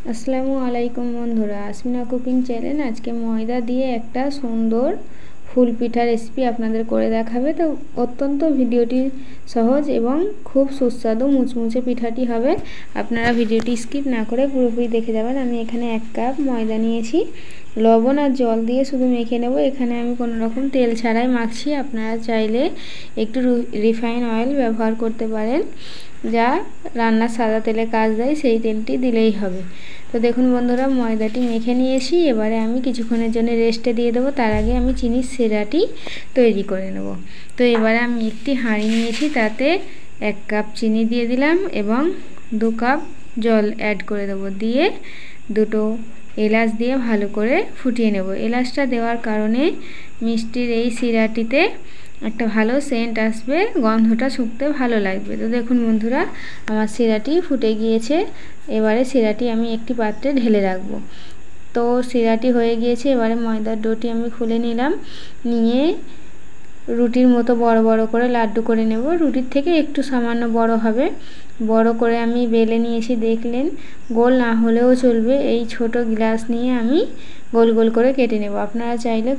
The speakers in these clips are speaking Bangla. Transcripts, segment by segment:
আসসালামু আলাইকুম বন্ধুরা, আসমিনা কুকিং চ্যানেল আজকে ময়দা দিয়ে একটা সুন্দর ফুল পিঠা রেসিপি আপনাদের করে দেখাবে। তো অত্যন্ত ভিডিওটি সহজ এবং খুব সুস্বাদু মুচমুচে পিঠাটি হবে। আপনারা ভিডিওটি স্কিপ না করে পুরোপুরি দেখে যাবেন। আমি এখানে 1 কাপ ময়দা নিয়েছি, লবণ আর জল দিয়ে শুধু মেখে নেব। এখানে আমি কোনো রকম তেল ছাড়াই মাখছি। আপনারা চাইলে একটু রিফাইন অয়েল ব্যবহার করতে পারেন, যা রান্নার সাদা তেলে কাজ দেয়, সেই তেলটি দিলেই হবে। তো দেখুন বন্ধুরা, ময়দাটি মেখে নিয়েছি। এবারে আমি কিছুক্ষণের জন্য রেস্টে দিয়ে দেবো। তার আগে আমি চিনির সিরাটি তৈরি করে নেব। তো এবারে আমি একটি হাঁড়ি নিয়েছি, তাতে 1 কাপ চিনি দিয়ে দিলাম এবং 2 কাপ জল অ্যাড করে দেবো। দিয়ে দুটো এলাচ দিয়ে ভালো করে ফুটিয়ে নেব। এলাচটা দেওয়ার কারণে মিষ্টির এই সিরাটিতে একটা ভালো সেন্ট আসবে, গন্ধটা শুঁকতে ভালো লাগবে। তো দেখুন বন্ধুরা, আমার সিরাটি ফুটে গিয়েছে। এবারে সিরাটি আমি একটি পাত্রে ঢেলে রাখবো। তো সিরাটি হয়ে গিয়েছে। এবারে ময়দার ডোটি আমি খুলে নিলাম, নিয়ে রুটির মতো বড় বড় করে লাড্ডু করে নেব। রুটির থেকে একটু সামান্য বড় হবে। বড় করে আমি বেলে নিয়েছি, দেখলেন। গোল না হলেও চলবে। এই ছোট গ্লাস নিয়ে আমি গোল গোল করে কেটে নেব। আপনারা চাইলে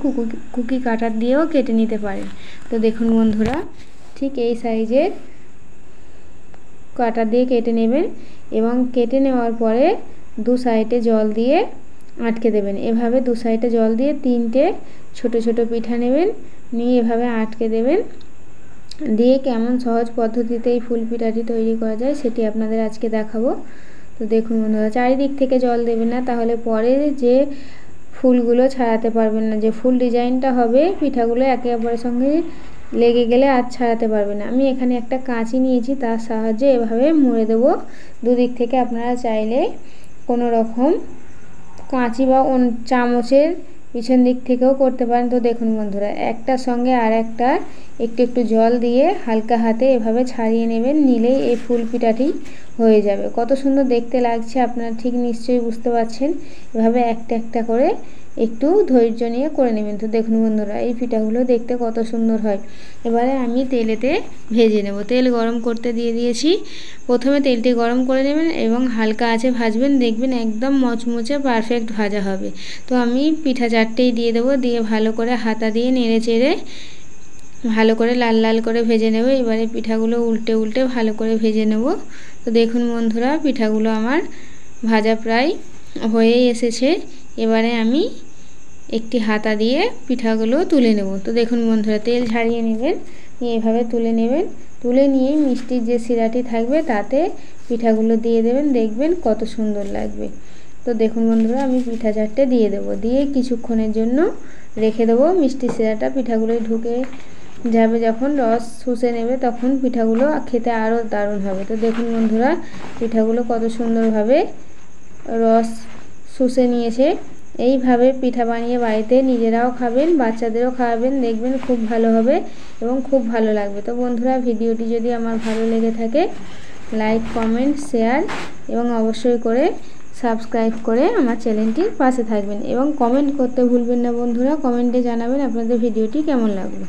কুকি কাটার দিয়েও কেটে নিতে পারেন। তো দেখুন বন্ধুরা, ঠিক এই সাইজের কাটা দিয়ে কেটে নেবেন এবং কেটে নেওয়ার পরে 2 সাইডে জল দিয়ে আটকে দেবেন। এভাবে 2 সাইডে জল দিয়ে 3টে ছোট ছোট পিঠা নেবেন, নিয়ে এভাবে আটকে দেবেন। দিয়ে কেমন সহজ পদ্ধতিতে এই ফুল পিঠাটি তৈরি করা যায় সেটি আপনাদের আজকে দেখাবো। তো দেখুন বন্ধুরা, চারিদিক থেকে জল দেবেন না, তাহলে পরে যে ফুলগুলো ছাড়াতে পারবেন না। যে ফুল ডিজাইনটা হবে, পিঠাগুলো একে অপরের সঙ্গে লেগে গেলে আর ছাড়াতে পারবে না। আমি এখানে একটা কাঁচি নিয়েছি, তার সাহায্যে এভাবে মুড়ে দেব দুদিক থেকে। আপনারা চাইলে কোনো রকম কাঁচি বা চামচের পিছন দিক থেকেও করতে পারেন। তো দেখুন বন্ধুরা, একটার সঙ্গে আর একটা একটু একটু জল দিয়ে হালকা হাতে এভাবে ছাড়িয়ে নেবেন, নিলেই এই ফুল পিঠাটি হয়ে যাবে। কত সুন্দর দেখতে লাগছে আপনারা ঠিক নিশ্চয়ই বুঝতে পারছেন। এভাবে একটা একটা করে একটু ধৈর্য নিয়ে করে নেবেন। তো দেখুন বন্ধুরা, এই পিঠাগুলো দেখতে কত সুন্দর হয়। এবারে আমি তেলেতে ভেজে নেব। তেল গরম করতে দিয়ে দিয়েছি। প্রথমে তেলটি গরম করে নেবেন এবং হালকা আঁচে ভাজবেন, দেখবেন একদম মচমচে পারফেক্ট ভাজা হবে। তো আমি পিঠা 4টেই দিয়ে দেবো, দিয়ে ভালো করে হাতা দিয়ে নেড়ে চেড়ে ভালো করে লাল লাল করে ভেজে নেব। এবারে পিঠাগুলো উল্টে উল্টে ভালো করে ভেজে নেব। তো দেখুন বন্ধুরা, পিঠাগুলো আমার ভাজা প্রায় হয়েই এসেছে। এবারে আমি একটি হাতা দিয়ে পিঠাগুলো তুলে নেব। তো দেখুন বন্ধুরা, তেল ঝাড়িয়ে নেবেন, নিয়ে এভাবে তুলে নেবেন। তুলে নিয়ে মিষ্টির যে সিরাটি থাকবে তাতে পিঠাগুলো দিয়ে দেবেন, দেখবেন কত সুন্দর লাগবে। তো দেখুন বন্ধুরা, আমি পিঠা 4টে দিয়ে দেবো, দিয়ে কিছুক্ষণের জন্য রেখে দেবো। মিষ্টি সিরাটা পিঠাগুলোয় ঢুকে যাবে, যখন রস শুষে নেবে তখন পিঠাগুলো খেতে আরও দারুণ হবে। তো দেখুন বন্ধুরা, পিঠাগুলো কত সুন্দরভাবে রস শুষে নিয়েছে। এইভাবে পিঠা বানিয়ে বাড়িতে নিজেরাও খাবেন, বাচ্চাদেরও খাওয়াবেন, দেখবেন খুব ভালো হবে এবং খুব ভালো লাগবে। তো বন্ধুরা, ভিডিওটি যদি আমার ভালো লেগে থাকে, লাইক, কমেন্ট, শেয়ার এবং অবশ্যই করে সাবস্ক্রাইব করে আমার চ্যানেলটির পাশে থাকবেন এবং কমেন্ট করতে ভুলবেন না বন্ধুরা। কমেন্টে জানাবেন আপনাদের ভিডিওটি কেমন লাগলো।